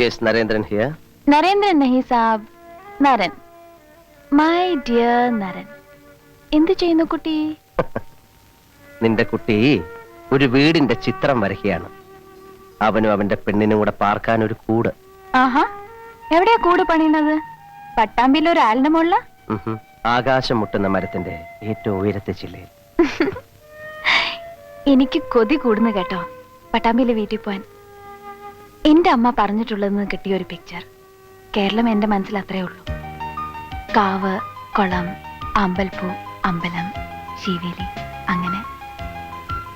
Yes, Narendran here. Narendran നഹി സാബ്, നരൻ. My dear നരൻ. എന്ത് ചെയ്യുന്നു കുട്ടി? നിന്റെ കുട്ടി ഒരു വീടിന്റെ ചിത്രം വരയ്ക്കുകയാണ്. അവനും അവന്റെ പെണ്ണിനും കൂടെ പാർക്കാൻ ഒരു കൂട്. ആഹാ, എവിടെയാ കൂട് പണിയുന്നത്? പട്ടാമ്പിയിൽ ഒരു ആലിന്റെ മുകളില? ആകാശം മുട്ടുന്ന മരത്തിന്റെ ഏറ്റവും ഉയരത്തെ എനിക്ക് കൊതി കൂടുന്നു കേട്ടോ പട്ടാമ്പിയിലെ വീട്ടിൽ പോവാൻ. എന്റെ അമ്മ പറഞ്ഞിട്ടുള്ളതെന്ന് കിട്ടിയ ഒരു പിക്ചർ. കേരളം എന്റെ മനസ്സിൽ അത്രേ ഉള്ളൂ. കാവ്, കുളം, അമ്പൽപ്പൂ, അമ്പലം, ശീവേലി, അങ്ങനെ.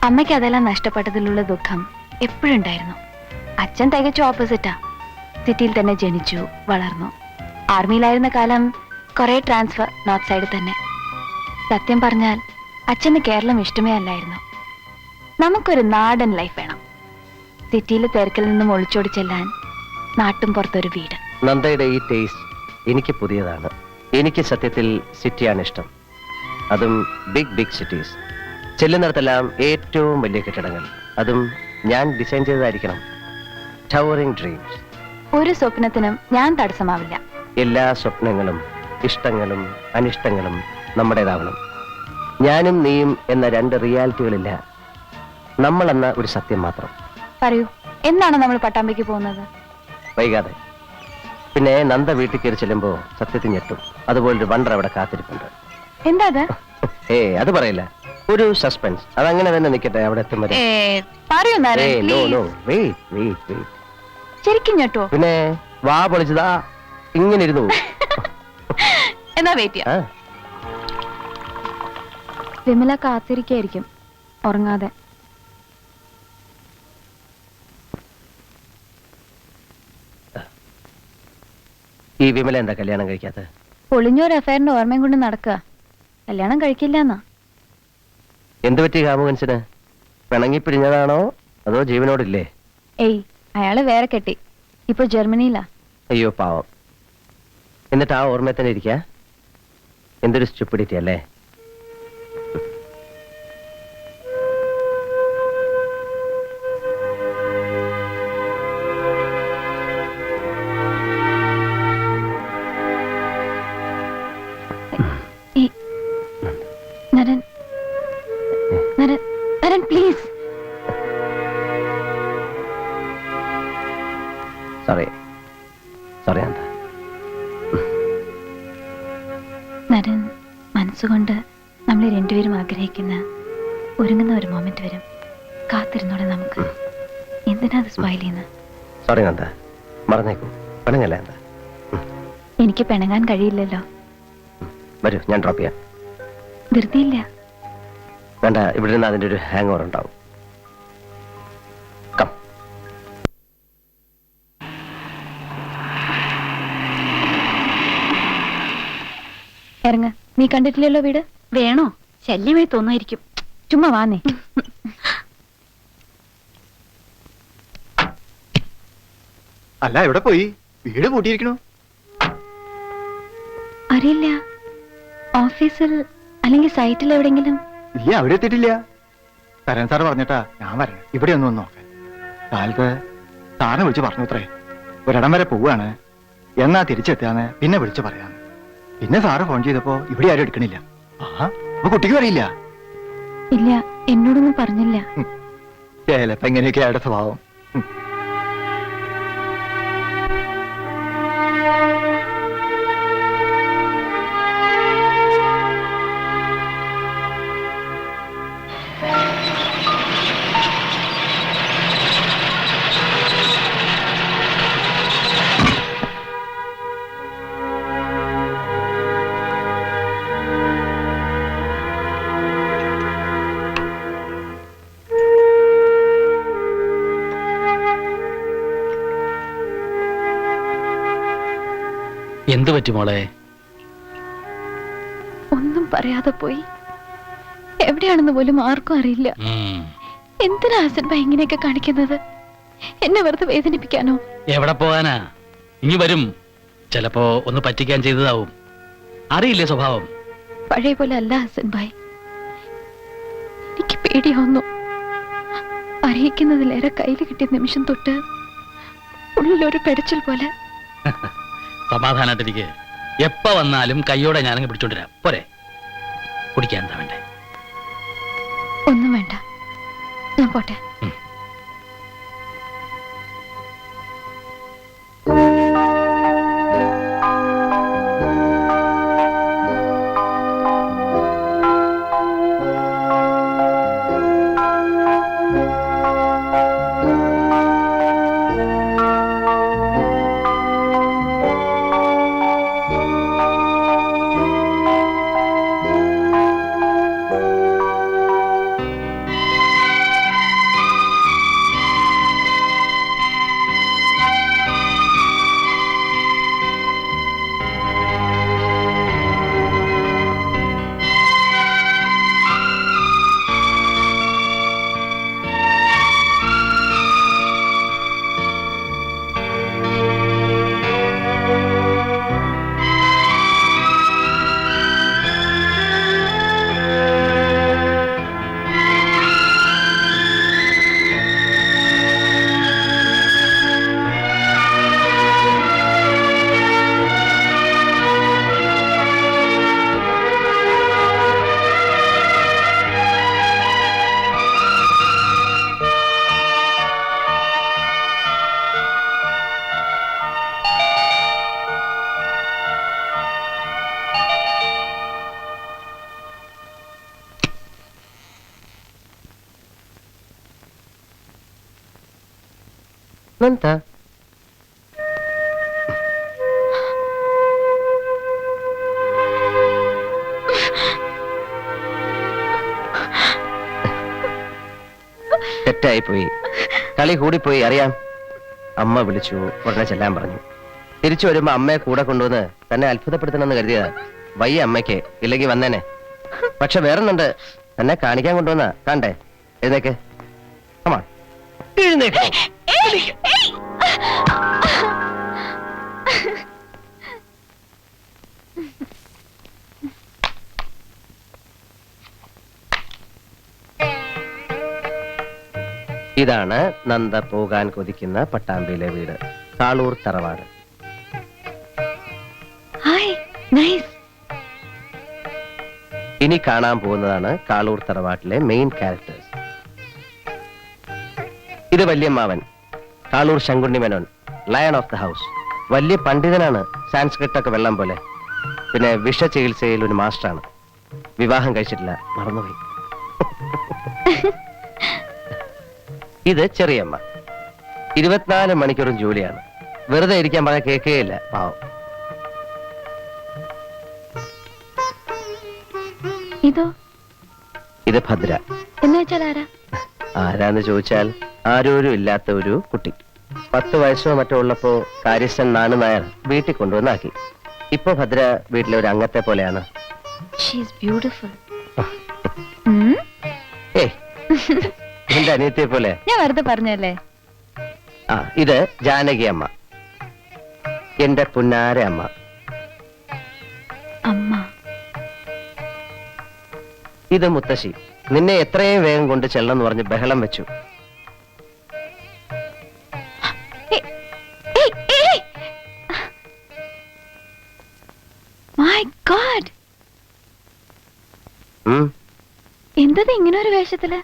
അമ്മയ്ക്ക് അതെല്ലാം നഷ്ടപ്പെട്ടതിലുള്ള ദുഃഖം എപ്പോഴുണ്ടായിരുന്നു. അച്ഛൻ തികച്ചും ഓപ്പോസിറ്റാ. സിറ്റിയിൽ തന്നെ ജനിച്ചു വളർന്നു. ആർമിയിലായിരുന്ന കാലം കുറെ ട്രാൻസ്ഫർ നോർത്ത് സൈഡിൽ തന്നെ. സത്യം പറഞ്ഞാൽ അച്ഛന് കേരളം ഇഷ്ടമേ അല്ലായിരുന്നു. നമുക്കൊരു നാടൻ ലൈഫ് വേണം. സിറ്റിയിലെ തിരക്കിൽ നിന്നും ഒളിച്ചോടി ചെല്ലാൻ നാട്ടും പുറത്തൊരു വീട്. നന്ദയുടെ ഈ ടേസ്റ്റ് എനിക്ക് പുതിയതാണ്. എനിക്ക് സത്യത്തിൽ സിറ്റിയാണ് ഇഷ്ടം. അതും ബിഗ് ബിഗ് സിറ്റീസ്. ചെല്ലുന്നിടത്തെല്ലാം ഏറ്റവും വലിയ കെട്ടിടങ്ങൾ, അതും ഞാൻ ഡിസൈൻ ചെയ്തതായിരിക്കണം. Towering dreams. ഒരു സ്വപ്നത്തിനും ഞാൻ തടസ്സമാവില്ല. എല്ലാ സ്വപ്നങ്ങളും ഇഷ്ടങ്ങളും അനിഷ്ടങ്ങളും നമ്മുടേതാവണം. ഞാനും നീയും എന്ന രണ്ട് റിയാലിറ്റികളില്ല, നമ്മൾ എന്ന ഒരു സത്യം മാത്രം. പറയൂ, എന്നാണ് നമ്മൾ പട്ടാമ്പിക്ക് പോകുന്നത്? വൈകാതെ. പിന്നെ നന്ദ വീട്ടിൽ കയറി ചെല്ലുമ്പോ സത്യത്തിൽ ഞെട്ടും. അതുപോലൊരു വണ്ടർ അവിടെ കാത്തിരിപ്പുണ്ട്. എന്താ അത്? അത് പറയില്ല, ഒരു സസ്പെൻസ്. അതങ്ങനെ തന്നെ നിൽക്കട്ടെ, അവിടെ എത്തും വരെ. പറയൂ നരൻ, please. ശരിക്കും ഞെട്ടോ? പിന്നെ വാ പൊളിച്ചതാ ഇങ്ങനെ ഇരുന്നു. എന്നാ വെയിറ്റ് ചെയ്യാം. വിമല കാത്തിരിക്കായിരിക്കും ഉറങ്ങാതെ. ഈ വിമല എന്താ കല്യാണം കഴിക്കാത്ത? പൊളിഞ്ഞൊരു അഫയറിന്റെ ഓർമ്മയും കൊണ്ട് നടക്കുക. കല്യാണം കഴിക്കില്ല എന്നാ. എന്ത് പറ്റി കാമുകൻസിന്? പിണങ്ങി പിരിഞ്ഞതാണോ അതോ ജീവനോടില്ലേ? ഏയ്, അയാള് വേറെ കെട്ടി. ഇപ്പൊ ജർമ്മനിയിലാ. അയ്യോ പാവം. എന്നിട്ട് ആ ഓർമ്മ തന്നെ ഇരിക്ക? എന്തൊരു സ്റ്റുപ്പിഡിറ്റി അല്ലേ? നരൻ, നരൻ, നരൻ പ്ലീസ്. സോറി എന്താ? നരൻ, മനസ്സുകൊണ്ട് നമ്മൾ രണ്ടുപേരും ആഗ്രഹിക്കുന്ന ഒരുങ്ങുന്ന ഒരു മൊമെന്റ് വരും. കാത്തിരുന്നോടെ നമുക്ക്. എന്തിനാ അത് സ്പൈൽ ചെയ്യുന്നത്? സോറി നന്ദ, മറന്നേക്കൂ. പിണങ്ങല്ല എന്താ? എനിക്ക് പിണങ്ങാൻ കഴിയില്ലല്ലോ. വരൂ, ഞാൻ ഡ്രോപ്പ് ചെയ്യാം. ധൃതിയില്ല. വേണ്ട, ഇവിടെ നിന്ന് അതിന്റെ ഒരു ഹാങ് ഓവർ ഉണ്ടാവും. ഇറങ്ങ. നീ കണ്ടിട്ടില്ലല്ലോ വീട്? വേണോ? ശല്യമായി തോന്നായിരിക്കും. ചുമ്മാ വാന്നേ. അല്ല, എവിടെ പോയി? വീട് പൂട്ടിയിരിക്കണു. അറിയില്ല. ഓഫീസിൽ അല്ലെങ്കിൽ സൈറ്റിൽ എവിടെങ്കിലും. നീ അവിടെ എത്തിയിട്ടില്ല. തരൻ സാറ് പറഞ്ഞിട്ടാ ഞാൻ വരണേ. ഇവിടെ ഒന്ന് വന്ന് നോക്കാൻ. കാലത്ത് സാറിനെ വിളിച്ച് പറഞ്ഞു അത്രേ, ഒരിടം വരെ പോവാണ്, എന്നാ തിരിച്ചെത്താന്ന് പിന്നെ വിളിച്ചു പറയാന്ന്. പിന്നെ സാറ് ഫോൺ ചെയ്തപ്പോ ഇവിടെ ആരും എടുക്കണില്ല. അപ്പൊ കുട്ടിക്ക് അറിയില്ല? ഇല്ല, എന്നോടൊന്നും പറഞ്ഞില്ല. ചിലപ്പോ എങ്ങനെയൊക്കെ അയാളുടെ സ്വഭാവം. എന്തു പറ്റി മോളെ? ഒന്നും പറയാതെ പോയി. എവിടെയാണെന്ന് പോലും ആർക്കും അറിയില്ല. എന്തിനാ ഹസൻ ഭായി ഇങ്ങനെയൊക്കെ കാണിക്കുന്നത്? എന്നെ വെറുതെ വേദനിപ്പിക്കാനോ? എവിടെ പോകാനാ? ഇനി വരും. ചിലപ്പോ ഒന്ന് പറ്റിക്കാൻ ചെയ്തതാവും. അറിയില്ലേ സ്വഭാവം? പഴയ പോലെ അല്ല ഹസൻ ഭായി. എനിക്ക് പേടിയാവുന്നു. അറിയിക്കുന്നതിലേറെ കയ്യിൽ കിട്ടിയ നിമിഷം തൊട്ട് ഉള്ളിലൊരു പെടച്ചിൽ പോലെ. സമാധാനായിട്ടിരിക്കെ. എപ്പ വന്നാലും കൈയോടെ ഞാനങ്ങ് പിടിച്ചോണ്ടിരാം. പോരെ? കുടിക്കാൻ എന്താ വേണ്ടേ? ഒന്നും വേണ്ട, ഞാൻ പോട്ടെ. നന്ദ, തെറ്റായി പോയി, കളി കൂടിപ്പോയി, അറിയാം. അമ്മ വിളിച്ചു, ഉടനെ ചെല്ലാൻ പറഞ്ഞു. തിരിച്ചു വരുമ്പോ അമ്മയെ കൂടെ കൊണ്ടുവന്ന് തന്നെ അത്ഭുതപ്പെടുത്തണമെന്ന് കരുതിയതാ. വയ്യ അമ്മയ്ക്ക്, ഇല്ലെങ്കിൽ വന്നേനെ. പക്ഷെ വേറൊന്നുണ്ട്, തന്നെ കാണിക്കാൻ കൊണ്ടുവന്ന കണ്ടേ. എഴുന്നേക്ക്, കമാൺ, എഴുന്നേക്ക്. ഇതാണ് നന്ദ പോകാൻ കൊതിക്കുന്ന പട്ടാമ്പിയിലെ വീട്, കാളൂർ തറവാട്. Hi, nice. ഇനി കാണാൻ പോകുന്നതാണ് കാളൂർ തറവാട്ടിലെ മെയിൻ ക്യാരക്ടേഴ്സ്. ഇത് വല്യമ്മാവൻ, Kalur Sankunni Menon, lion of the house. വലിയ പണ്ഡിതനാണ്, സാൻസ്ക്രിറ്റ് ഒക്കെ വെള്ളം പോലെ. പിന്നെ വിഷ ചികിത്സയിൽ ഒരു മാസ്റ്ററാണ്. വിവാഹം കഴിച്ചിട്ടില്ല, മറന്നുപോയി. ഇത് ചെറിയമ്മ, 24 മണിക്കൂറും ജോലിയാണ്. വെറുതെ ഇരിക്കാൻ പറഞ്ഞാൽ കേൾക്കുകയില്ല, പാവം. ഇതോ? ഇത് ഭദ്ര. എന്ന് വെച്ചാൽ ആരാ? ആരാന്ന് ചോദിച്ചാൽ ആരോരും ഇല്ലാത്ത ഒരു കുട്ടി. 10 വയസ്സോ മറ്റോ ഉള്ളപ്പോ കാര്യസ്ഥൻ നാണു നായർ വീട്ടിൽ കൊണ്ടുവന്നാക്കി. ഇപ്പൊ ഭദ്ര വീട്ടിലെ ഒരു അംഗത്തെ പോലെയാണ്. She's beautiful. ഏയ്, എന്റെ അനിയത്തിയെ പോലെ. ഞാൻ വെറുതെ പറഞ്ഞല്ലേ. ഇത് ജാനകി അമ്മ, എന്റെ പുന്നാര അമ്മ. അമ്മ. ഇത് മുത്തശ്ശി, നിന്നെ എത്രയും വേഗം കൊണ്ട് ചെല്ലെന്ന് പറഞ്ഞ് ബഹളം വെച്ചു. മൈ ഗോഡ്, എന്തത് ഇങ്ങനെ ഒരു വേഷത്തില്?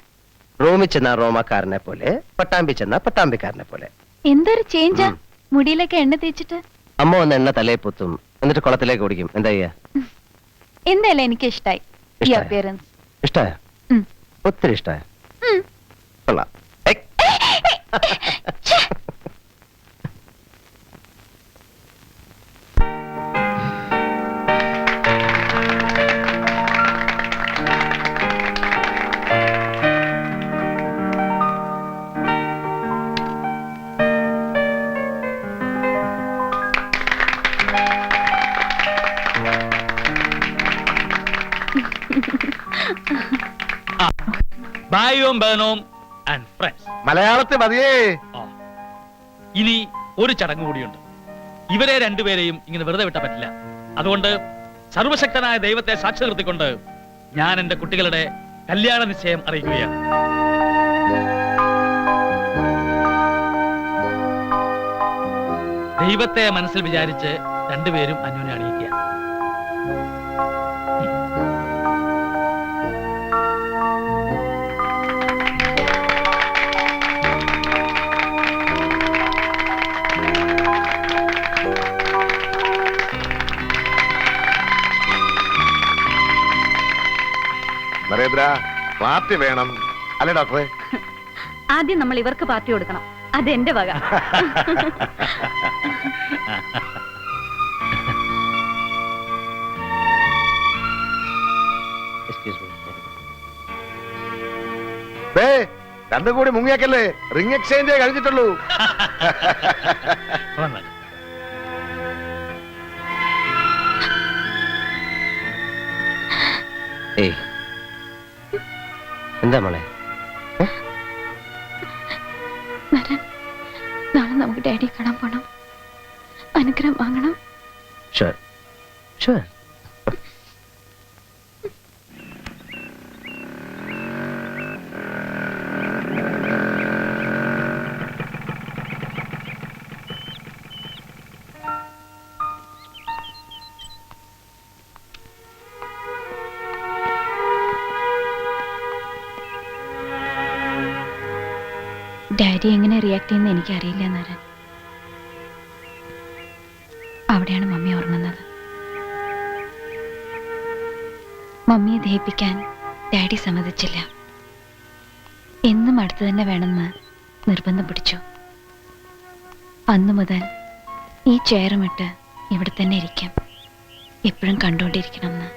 റോമിൽ ചെന്ന റോമാക്കാരനെ പോലെ, പട്ടാമ്പി ചെന്ന പട്ടാമ്പിക്കാരനെ പോലെ. എന്തൊരു ചേഞ്ചാ, മുടിയിലൊക്കെ എണ്ണ തേച്ചിട്ട്. അമ്മ വന്ന് എണ്ണ തലയെ പൊത്തും, എന്നിട്ട് കുളത്തിലേക്ക് ഓടിക്കും. എന്താ ചെയ്യാ? എന്തായാലും എനിക്ക് ഇഷ്ടായി ഈ ഇഷ്ടായോ? അപ്പിയറൻസ്. ഇഷ്ടായ? ഒത്തിരി ഇഷ്ടായ? കൊള്ളാം. ഭായിയും ബഹനവും ആൻഡ് ഫ്രണ്ട്സ്. മലയാളത്തിൽ മതിയേ. ഇനി ഒരു ചടങ്ങ് കൂടിയുണ്ട്. ഇവരെ രണ്ടുപേരെയും ഇങ്ങനെ വെറുതെ വിട്ടാൻ പറ്റില്ല. അതുകൊണ്ട് സർവശക്തനായ ദൈവത്തെ സാക്ഷി നിർത്തിക്കൊണ്ട് ഞാൻ എന്റെ കുട്ടികളുടെ കല്യാണ നിശ്ചയം അറിയിക്കുകയാണ്. ദൈവത്തെ മനസ്സിൽ വിചാരിച്ച് രണ്ടുപേരും അന്യോനെ അണിയിക്കുക. നരേന്ദ്ര, പാർട്ടി വേണം അല്ലേ ഡോക്ടറെ? ആദ്യം നമ്മൾ ഇവർക്ക് പാർട്ടി കൊടുക്കണം. അതെന്റെ വക. Excuse me. ദേ, രണ്ടും കൂടി മുങ്ങിയാക്കല്ലേ, റിംഗ് എക്സ്ചേഞ്ചേ കഴിഞ്ഞിട്ടുള്ളൂ. വന്ന്. ഏയ്, എന്താ മോളെ? നരൻ, നാളെ നമുക്ക് ഡാഡി കാണാൻ പോണം. അനുഗ്രഹം വാങ്ങണം. Sure sure. ഡാഡി എങ്ങനെ റിയാക്ട് ചെയ്യുന്ന എനിക്കറിയില്ല നരൻ. അവിടെയാണ് മമ്മി ഉറങ്ങുന്നത്. മമ്മിയെ ദഹിപ്പിക്കാൻ ഡാഡി സമ്മതിച്ചില്ല. എന്നും അടുത്ത് തന്നെ വേണമെന്ന് നിർബന്ധം പിടിച്ചു. അന്നു മുതൽ ഈ ചെയറുമിട്ട് ഇവിടെ തന്നെ ഇരിക്കാം, എപ്പോഴും കണ്ടുകൊണ്ടിരിക്കണം എന്ന്.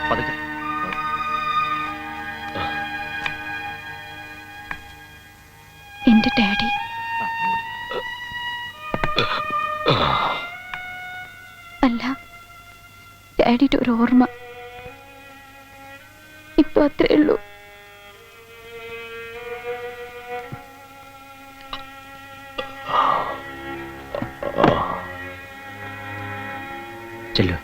പതുക്കെ. എന്റെ ഡാഡി അല്ല, ഡാഡിയുടെ ഒരു ഓർമ്മ. ഇപ്പൊ അത്രേ ഉള്ളൂ. ചെല്ലു.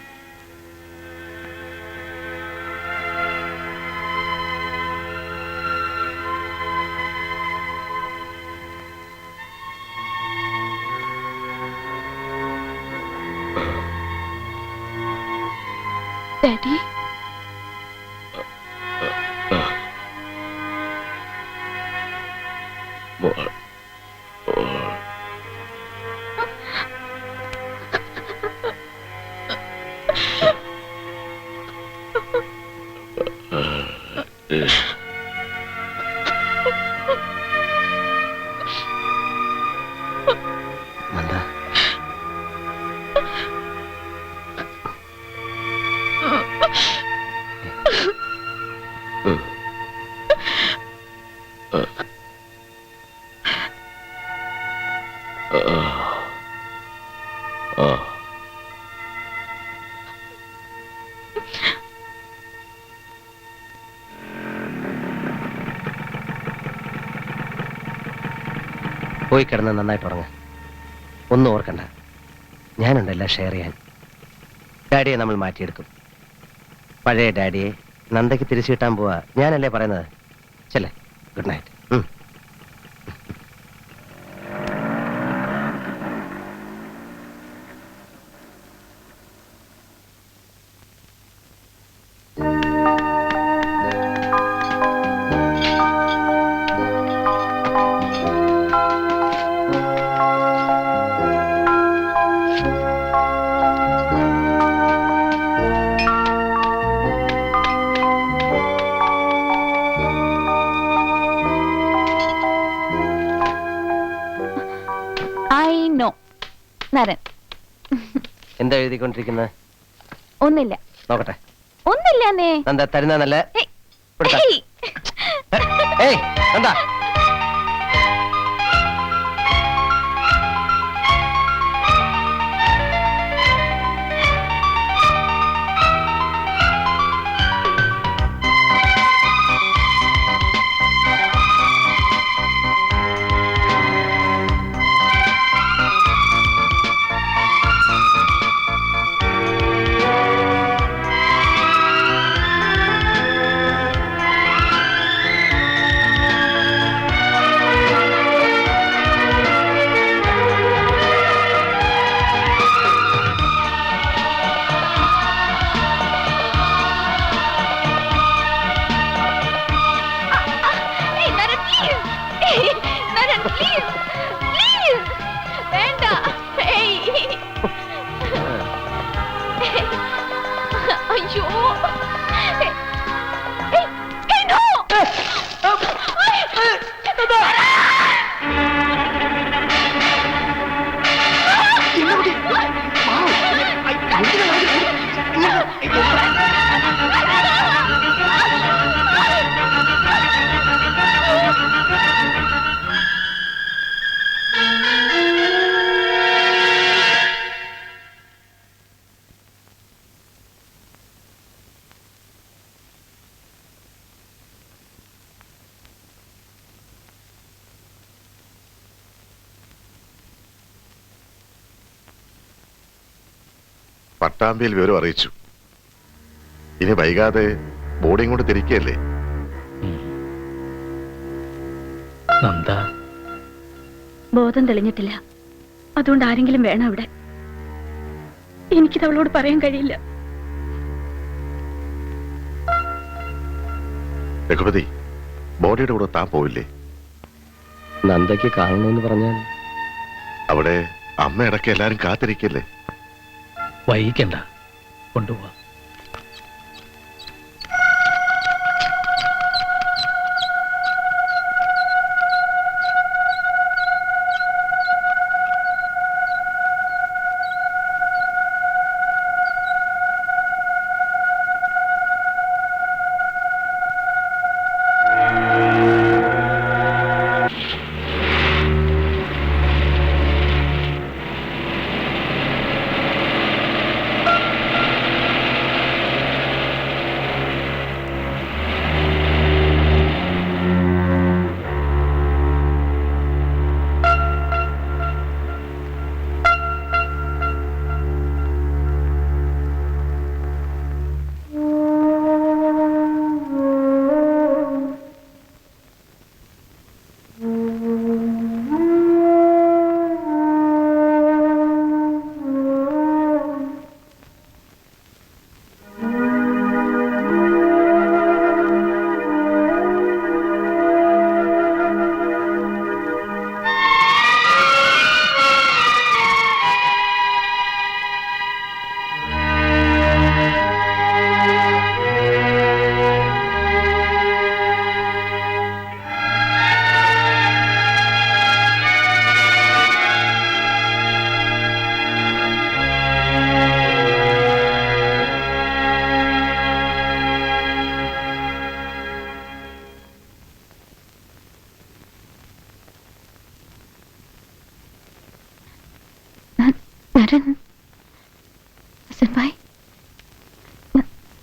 ഡാഡി, നന്ദ, പോയി കിടന്ന് നന്നായിട്ട് ഉറങ്ങ. ഒന്നും ഓർക്കണ്ട, ഞാനുണ്ടല്ല ഷെയർ ചെയ്യാൻ. ഡാഡിയെ നമ്മൾ മാറ്റിയെടുക്കും. പഴയ ഡാഡിയെ നന്ദയ്ക്ക് തിരിച്ചു കിട്ടാൻ പോവാ. ഞാനല്ലേ പറയുന്നത്. ചെല്ലേ, good night. I know. Naran, എന്താ എഴുതിക്കൊണ്ടിരിക്കുന്നത്? ഒന്നില്ല. നോക്കട്ടെ. ഒന്നില്ലേ? നന്ദ തരുന്ന നല്ല. ഏയ് നന്ദ, പട്ടാമ്പിയിൽ വിവരം അറിയിച്ചു. ഇനി വൈകാതെ ബോർഡിങ് കൊണ്ട് തിരിക്കുകയല്ലേ? നന്ദ, ബോധം തെളിഞ്ഞിട്ടില്ല. അതുകൊണ്ട് ആരെങ്കിലും വേണം അവിടെ. എനിക്കിത് അവളോട് പറയാൻ കഴിയില്ല. രഘുപതി, ബോഡിയുടെ കൂടെ താൻ പോവില്ലേ? നന്ദയ്ക്ക് കാണണമെന്ന് പറഞ്ഞാൽ അവിടെ അമ്മ ഇടയ്ക്ക് എല്ലാരും കാത്തിരിക്കല്ലേ? വൈകിക്കണ്ട, കൊണ്ടുപോവാ.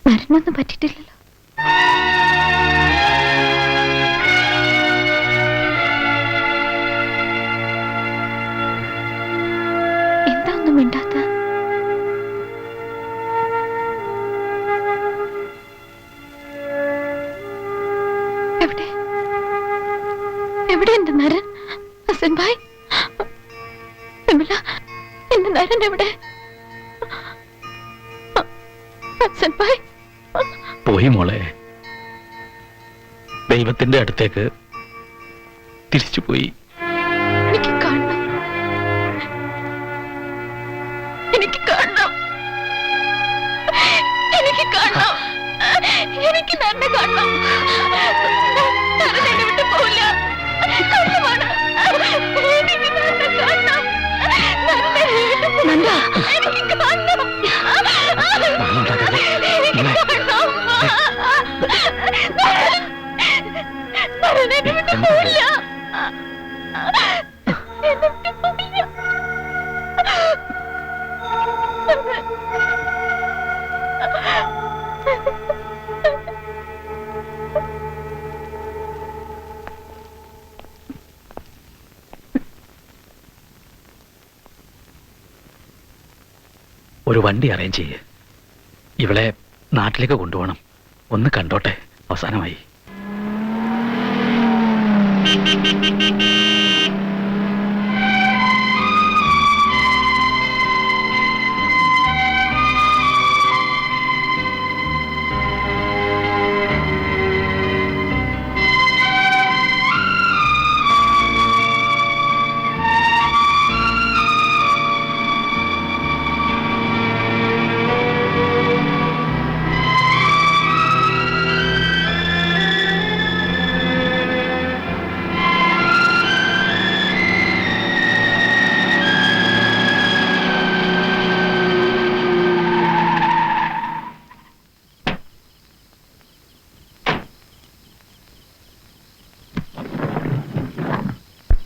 നരനൊന്നും പറ്റിയിട്ടില്ലല്ലോ. എന്താ ഒന്നും മിണ്ടാത്ത? എവിടെ എവിടെ എന്റെ നരൻ? ഹസൻ ഭായ്, എന്റെ നരൻ എവിടെ? ഹസൻ ഭായ് പോയി മോളെ, ദൈവത്തിന്റെ അടുത്തേക്ക് തിരിച്ചുപോയി. എനിക്ക് കാണണം, എനിക്ക് കാണണം, എനിക്ക് കാണണം, എനിക്ക് നന്നെ കാണണം. നരൻ എന്നെ വിട്ട് പോവില്ല. കള്ളമാണ്. എനിക്ക് നന്നെ കാണണം. നന്നെ നന്ദ, എനിക്ക് കാണണം. നരൻ എന്നെ വിട്ട് പോവില്ല. എന്നെ വിട്ട് പോവില്ല. ഒരു വണ്ടി അറേഞ്ച് ചെയ്യ്. ഇവളെ നാട്ടിലേക്ക് കൊണ്ടുപോകണം. ഒന്ന് കണ്ടോട്ടെ അവസാനമായി.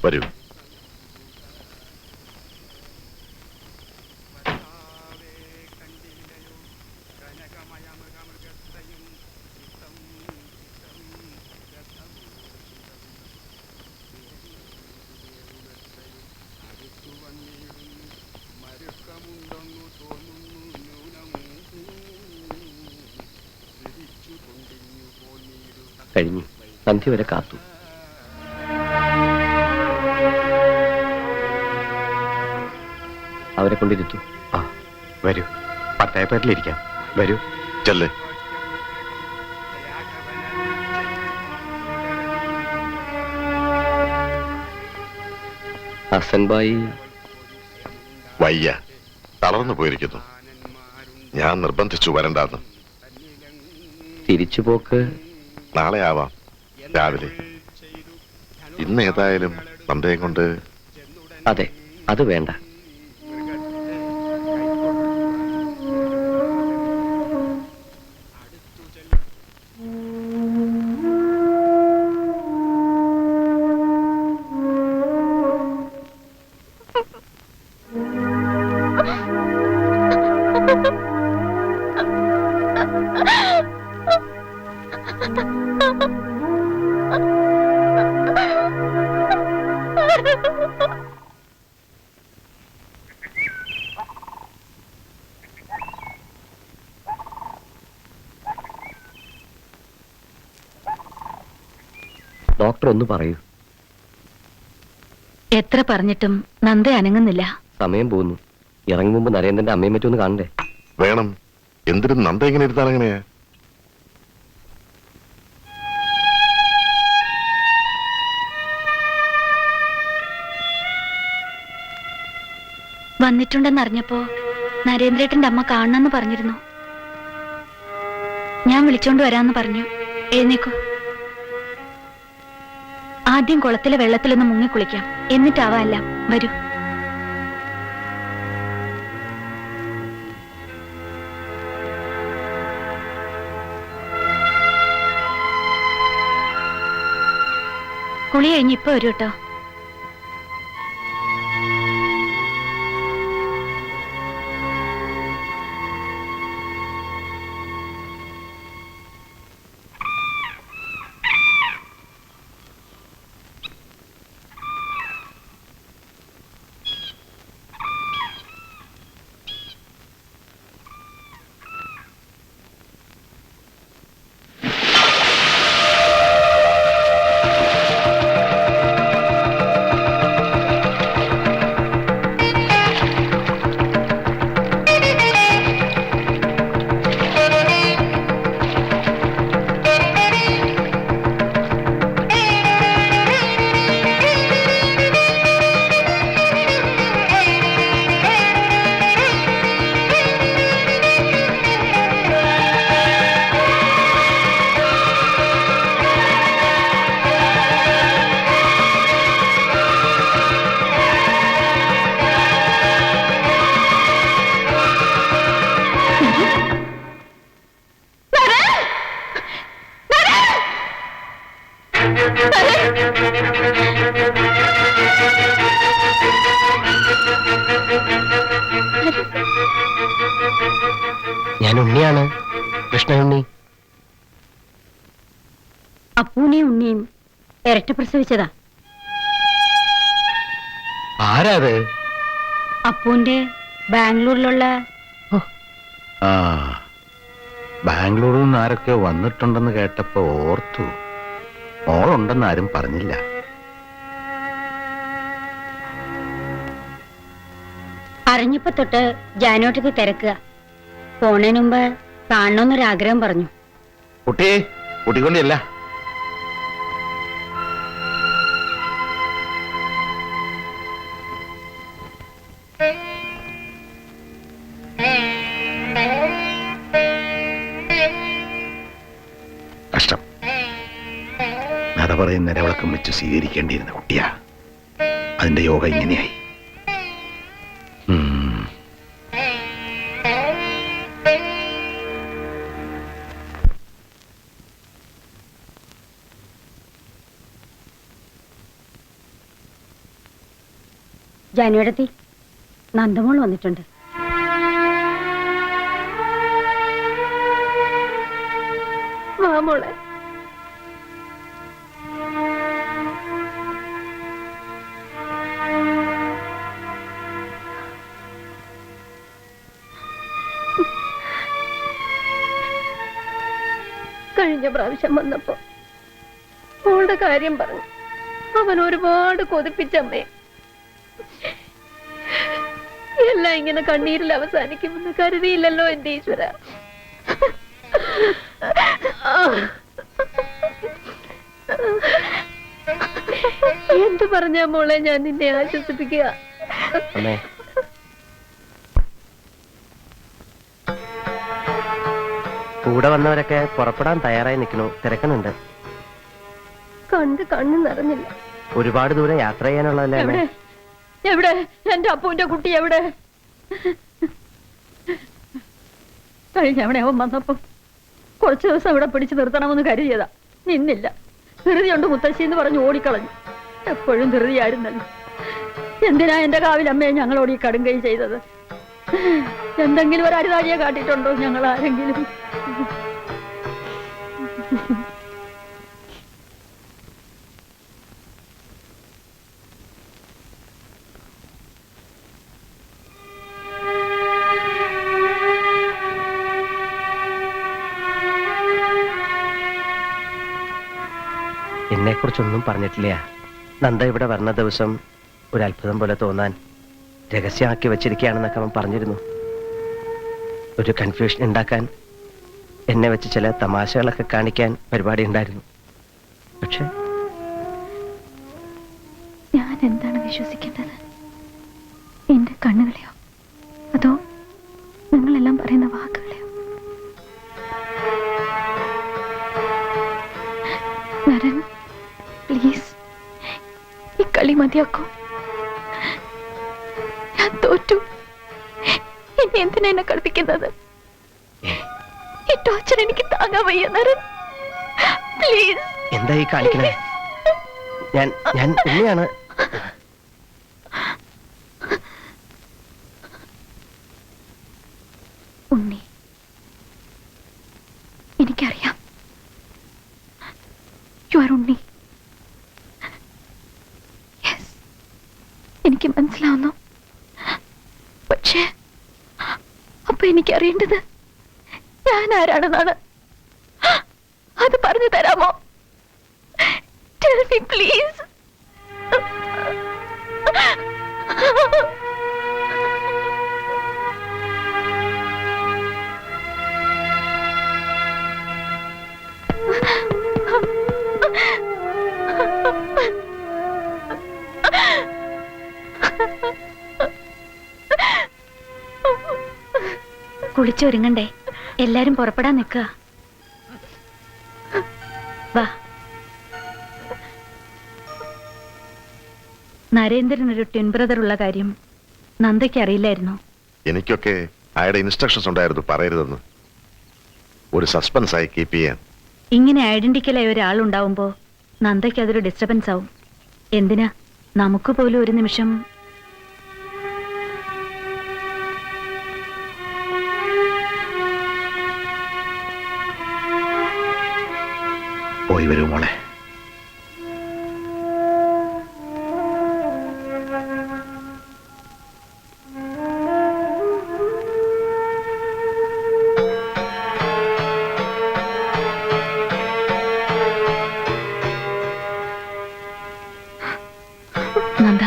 വരൂ. കഴിഞ്ഞു. സന്ധ്യ വരെ കാത്തു. അവരെ കൊണ്ടിരുത്തു. ആ വരൂ, പത്തായപ്പേരിലിരിക്കാം. വരൂ. ചെല്ലേ. ഹസൻബായി വയ്യ, തളർന്നു പോയിരിക്കുന്നു. ഞാൻ നിർബന്ധിച്ചു വരണ്ടാന്ന്. തിരിച്ചുപോക്ക് നാളെ ആവാം, രാവിലെ. ഇന്ന് ഏതായാലും നന്ദയും കൊണ്ട്. അതെ, അത് വേണ്ട. ഡോക്ടർ ഒന്ന് പറയൂ. എത്ര പറഞ്ഞിട്ടും നന്ദ അനങ്ങുന്നില്ല. സമയം പോകുന്നു. ഇറങ്ങും മുമ്പ് നരേന്ദ്രന്റെ അമ്മയും മറ്റൊന്ന് കാണണ്ടേ? വേണം. എന്തിനും നന്ദ ഇങ്ങനെ ഇരുത്താൻ എങ്ങനെയാ? വന്നിട്ടുണ്ടെന്നറിഞ്ഞപ്പോ നരേന്ദ്രേട്ടന്റെ അമ്മ കാണണമെന്ന് പറഞ്ഞിരുന്നു. ഞാൻ വിളിച്ചോണ്ട് വരാന്ന് പറഞ്ഞു. എഴുന്നേക്കൂ. ആദ്യം കുളത്തിലെ വെള്ളത്തിലൊന്ന് മുങ്ങിക്കുളിക്കാം, എന്നിട്ടാവാം എല്ലാം. വരൂ. കുളി കഴിഞ്ഞ് ഇപ്പൊ വരൂ കേട്ടോ. ഞാൻ ഉണ്ണിയാണ്, കൃഷ്ണനുണ്ണി. അപ്പൂനെയും ഉണ്ണിയും ഇരട്ട പ്രസവിച്ചതാ. ആരാത്? അപ്പൂന്റെ ബാംഗ്ലൂരിലുള്ള ആ, ബാംഗ്ലൂരിൽ നിന്ന് ആരൊക്കെ വന്നിട്ടുണ്ടെന്ന് കേട്ടപ്പോ ഓർത്തു. മോളുണ്ടെന്ന് ആരും പറഞ്ഞില്ല. അറിഞ്ഞപ്പോ തൊട്ട് ജാനോട്ടത്തി തിരക്കുക. പോണേന് മുമ്പ് കാണണമെന്നൊരാഗ്രഹം പറഞ്ഞു. കുട്ടിയെ കുട്ടിക്കൊണ്ടിയല്ല. കഷ്ടം. കഥ പറയുന്ന നിലവിളക്കം വെച്ച് സ്വീകരിക്കേണ്ടിയിരുന്ന കുട്ടിയാ. അതിന്റെ യോഗ ഇങ്ങനെയായി. ജാനുവടത്തി നന്ദമോൾ വന്നിട്ടുണ്ട്. മോളെ കഴിഞ്ഞ പ്രാവശ്യം വന്നപ്പോ മോളുടെ കാര്യം പറഞ്ഞു അവൻ ഒരുപാട് കൊതിപ്പിച്ചമ്മേ. എല്ലാം ഇങ്ങനെ കണ്ണീരിൽ അവസാനിക്കുമെന്ന് കരുതിയില്ലല്ലോ എന്റെ ഈശ്വര. എന്ത് പറഞ്ഞാ മോളെ ഞാൻ നിന്നെ ആശ്വസിപ്പിക്കുക? അമ്മേ, കൂടെ വന്നവരൊക്കെ പുറപ്പെടാൻ തയ്യാറായി നിൽക്കണു, തിരക്കണുണ്ട്. കണ്ണു നിറഞ്ഞില്ല. ഒരുപാട് ദൂരം യാത്ര ചെയ്യാനുള്ളതല്ലേ അമ്മേ? എവിടെ എന്റെ അപ്പുവിന്റെ കുട്ടി എവിടെ? കഴിഞ്ഞവണെ അവൻ വന്നപ്പോ കുറച്ചു ദിവസം ഇവിടെ പിടിച്ചു നിർത്തണമെന്ന് കരുതിയതാ, നിന്നില്ല. ധൃതിയുണ്ട് മുത്തശ്ശി എന്ന് പറഞ്ഞ് ഓടിക്കളഞ്ഞു. എപ്പോഴും ധൃതിയായിരുന്നല്ലോ. എന്തിനാ എന്റെ കാവിലമ്മയെ ഞങ്ങളോട് ഈ കടുങ്കൈ ചെയ്തത്? എന്തെങ്കിലും ഒരു അരുതാഴിയെ കാട്ടിട്ടുണ്ടോ ഞങ്ങൾ ആരെങ്കിലും? എന്നെക്കുറിച്ചൊന്നും പറഞ്ഞിട്ടില്ല. നന്ദ ഇവിടെ വരുന്ന ദിവസം ഒരു അത്ഭുതം പോലെ തോന്നാൻ രഹസ്യമാക്കി വെച്ചിരിക്കുകയാണെന്നൊക്കെ അവൻ പറഞ്ഞിരുന്നു. ഒരു കൺഫ്യൂഷൻ ഉണ്ടാക്കാൻ, എന്നെ വെച്ച് ചില തമാശകളൊക്കെ കാണിക്കാൻ പരിപാടി ഉണ്ടായിരുന്നു. പക്ഷെ ഞാൻ എന്താണ് വിശ്വസിക്കേണ്ടത്? എന്റെ കണ്ണുകളെയോ അതോ നിങ്ങളെല്ലാം പറയുന്ന വാക്കുകളെയോ? നരൻ, പ്ലീസ് ഈ കളി മതിയാക്കൂ. ഞാൻ തോറ്റു. ഇനി എന്തിനാ എന്നെ കളിപ്പിക്കുന്നത്? ഈ ടോർച്ചർ എനിക്ക് താങ്ങാൻ വയ്യ നരൻ. പ്ലീസ്. എന്താ ഈ കാണിക്കണേ? ഞാൻ ഉണ്ണിയാണ്. ഉണ്ണി, എനിക്കറിയാം. You are Unni. യെസ്, എനിക്ക് മനസ്സിലാവുന്നു. പക്ഷേ അപ്പൊ എനിക്കറിയേണ്ടത് ഞാൻ ആരാണെന്നാണ്. അത് പറഞ്ഞു തരാമോ? Tell me, please. കുളിച്ചൊരുങ്ങണ്ടേ? എല്ലാരും പുറപ്പെടാൻ നിൽക്കുക. വാ. നരേന്ദ്രൻ ഒരു ട്വിൻ ബ്രദർ ഉള്ള കാര്യം നന്ദയ്ക്ക് അറിയില്ലായിരുന്നു. എനിക്കൊക്കെ അയാളുടെ ഇൻസ്ട്രക്ഷൻസ് ഉണ്ടായിരുന്നു പറയരുതെന്ന്. ഒരു സസ്പെൻസ് ആയി കീപ്പ് ചെയ്യാൻ. ഇങ്ങനെ ഐഡന്റിക്കലായ ഒരാളുണ്ടാവുമ്പോ നന്ദയ്ക്ക് അതൊരു ഡിസ്റ്റർബൻസ് ആവും. എന്തിനാ, നമുക്ക് പോലും ഒരു നിമിഷം പോയി വരൂ മോളെ. നന്ദ,